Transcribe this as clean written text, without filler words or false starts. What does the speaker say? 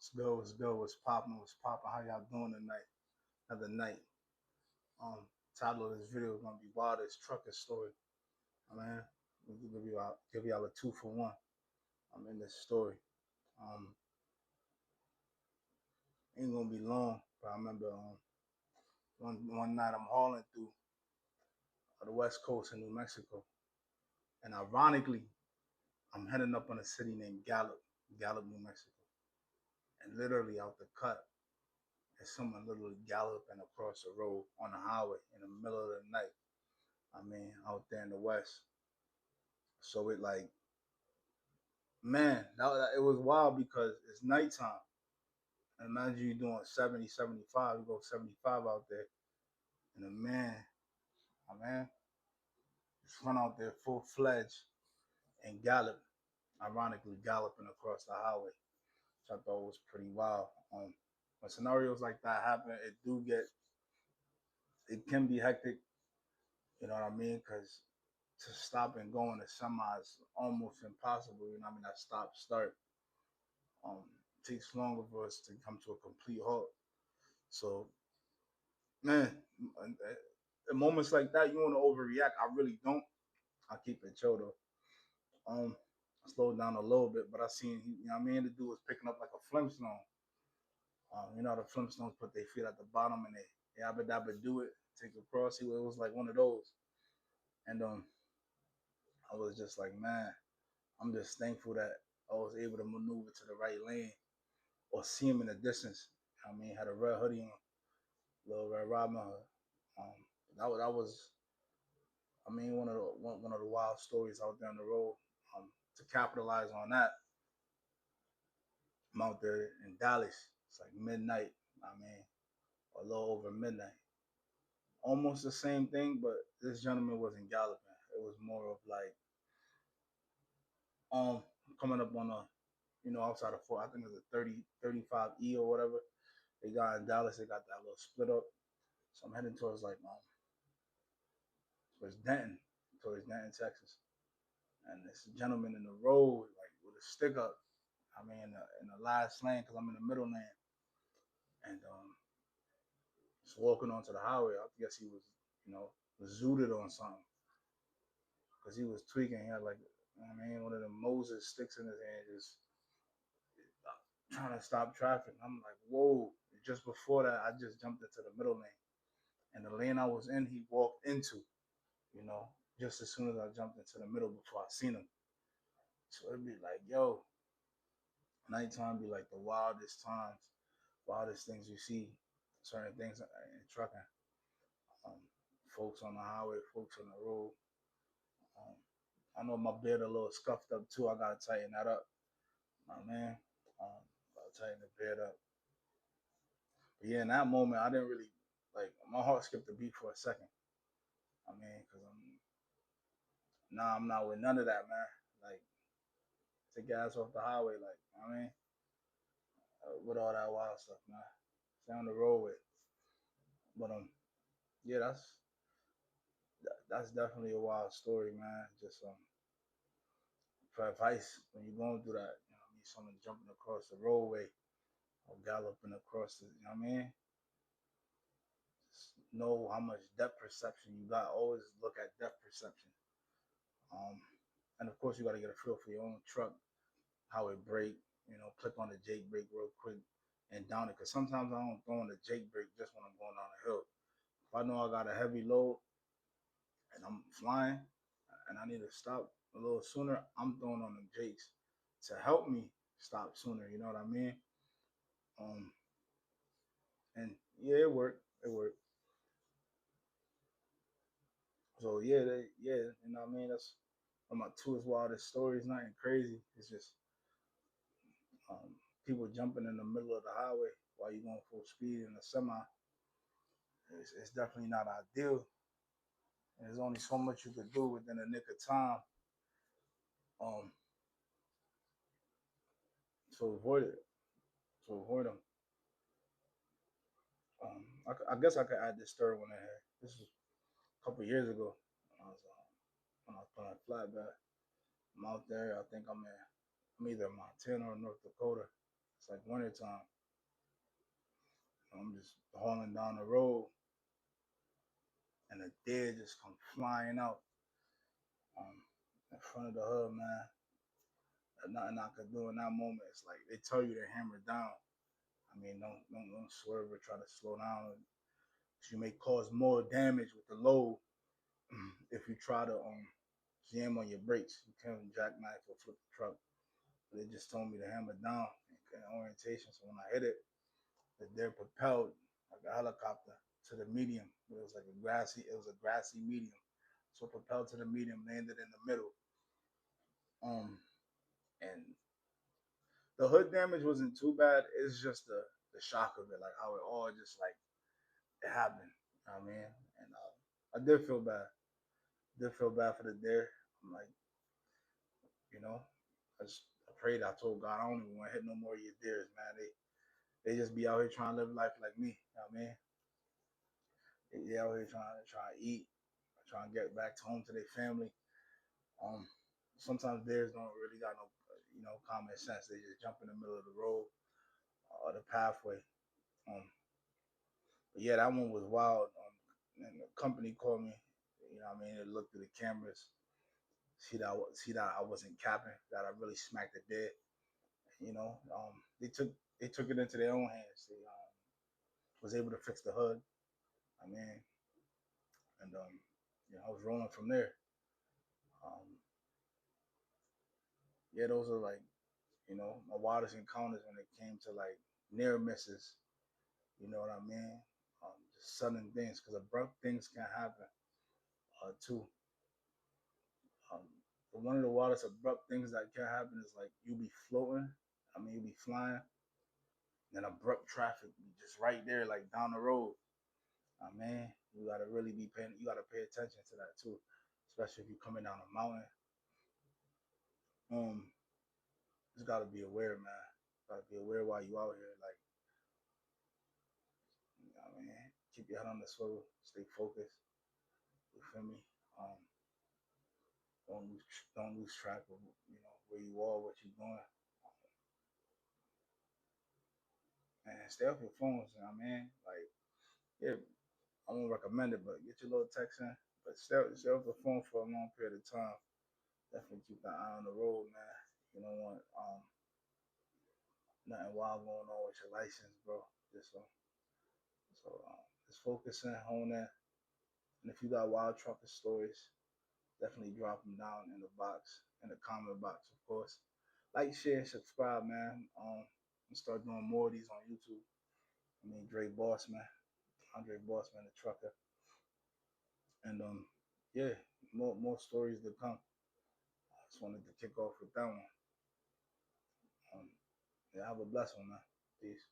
What's good? What's good? What's popping? What's popping? How y'all doing tonight? Another night. Um, Title of this video is gonna be Wildest trucking story. I mean, we can give y'all a 2 for 1. I'm in this story. Um, Ain't gonna be long, but I remember one night I'm hauling through the west coast in New Mexico, and ironically, I'm heading up on a city named Gallup, New Mexico, and literally out the cut. And someone literally galloping across the road on the highway in the middle of the night. I mean, out there in the West. So it like, man, it was wild because it's nighttime. And imagine you doing 70, 75, you go 75 out there. And a man, just run out there full fledged and gallop, ironically galloping across the highway, which I thought was pretty wild. When scenarios like that happen, it can be hectic, you know what I mean? Because to stop and go in a semi is almost impossible, you know what I mean? That stop start um, takes longer for us to come to a complete halt. So, man, in moments like that, you want to overreact. I really don't. I keep it chill though. I slowed down a little bit, but I seen, you know what I mean? The dude was picking up like a Flintstone. You know, the Flintstones put their feet at the bottom and they yabba dabba do it, take it across. It was like one of those. And I was just like, man, I'm just thankful that I was able to maneuver to the right lane or see him in the distance. I mean, had a red hoodie on, little red Robin hood. Um, that was, I mean, one of the wild stories out there on the road. To capitalize on that, I'm out there in Dallas. It's like midnight. I mean, a little over midnight. Almost the same thing, but this gentleman wasn't galloping. It was more of like um coming up on a, outside of Fort. I think it was a 35E or whatever. They got in Dallas. They got that little split up. So I'm heading towards Denton, Texas. And this gentleman in the road, like with a stick up. I mean, in the last lane, because I'm in the middle lane, and just walking onto the highway. I guess he was, was zooted on something, because he was tweaking. He had like, one of the Moses sticks in his hand, just trying to stop traffic. I'm like, whoa. Just before that, I just jumped into the middle lane. And the lane I was in, he walked into, you know, just as soon as I jumped into the middle before I seen him. So it'd be like, yo, nighttime be like the wildest times, wildest things you see, certain things in trucking. Um, Folks on the highway, folks on the road. Um, I know my beard a little scuffed up too. I gotta tighten that up, my man. Gotta tighten the beard up. But yeah, in that moment, I didn't really like. My heart skipped a beat for a second. I mean, cause I'm not with none of that, man. Like, take your ass off the highway, like, with all that wild stuff, man. Stay on the road with. But yeah, that's definitely a wild story, man. Just for advice when you're going through that, you know what I mean, someone jumping across the roadway or galloping across the, you know what I mean? Just know how much depth perception you got. Always look at depth perception. Um, and of course, you got to get a feel for your own truck, how it brake. You know, click on the Jake brake real quick and down it. Because sometimes I don't throw on the Jake brake just when I'm going down the hill. If I know I got a heavy load and I'm flying and I need to stop a little sooner, I'm throwing on them Jakes to help me stop sooner. You know what I mean? Um, and yeah, it worked. It worked. So yeah, you know what I mean? That's one of my two wildest stories. Nothing crazy. It's just um, people jumping in the middle of the highway while you're going full speed in a semi. It's definitely not ideal. And there's only so much you could do within a nick of time um, to avoid it, to avoid them. I guess I could add this third one in here. This was a couple years ago when I was playing flatbed. I'm out there. I think I'm either Montana or North Dakota. It's like winter time. I'm just hauling down the road, and a deer just come flying out um, in front of the hood, man. There's nothing I could do in that moment. It's like they tell you to hammer down. I mean, don't swerve or try to slow down. You may cause more damage with the load if you try to jam on your brakes. You can jackknife or flip the truck. But they just told me to hammer down in orientation. So when I hit it, they're propelled like a helicopter to the medium. It was like it was a grassy medium. So propelled to the medium, landed in the middle. And the hood damage wasn't too bad. It's just the shock of it, like how it all just like it happened. You know what I mean? And I did feel bad. Did feel bad for the deer. I'm like, you know, I prayed. I told God, I don't even want to hit no more of your deers, man. They just be out here trying to live life like me. You know what I mean? They out here trying to eat, trying to get back home to their family. Um, Sometimes deers don't really got no, common sense. They just jump in the middle of the road or the pathway. Um, but yeah, that one was wild. And the company called me. You know what I mean? They looked through the cameras, see that I wasn't capping, that I really smacked it dead. You know, they took it into their own hands. They was able to fix the hood. I mean, and I was rolling from there. Um, yeah, those are like my wildest encounters when it came to like near misses. You know what I mean? Just sudden things, because abrupt things can happen too. Um, but one of the wildest abrupt things that can happen is like you be floating. I mean, you be flying, then abrupt traffic be just right there, like down the road. Man, you gotta really be paying. You gotta pay attention to that too, especially if you're coming down a mountain. Um, just gotta be aware, man. Gotta be aware while you out here. Like, keep your head on the swivel, stay focused. You feel me? Um, don't lose track of where you are, what you're doing, and stay off your phones. You know what I mean? Like, yeah, I won't recommend it, but get your little text in. But stay off the phone for a long period of time. Definitely keep an eye on the road, man. You don't want nothing wild going on with your license, bro. Just focus in, hone in. And if you got wild trucker stories, definitely drop them down in the box, in the comment box, of course. Like, share, subscribe, man. And start doing more of these on YouTube. I mean, Dre Bossman, Andre Bossman, the trucker, and yeah, more stories to come. I just wanted to kick off with that one. Yeah, have a blessed one, man. Peace.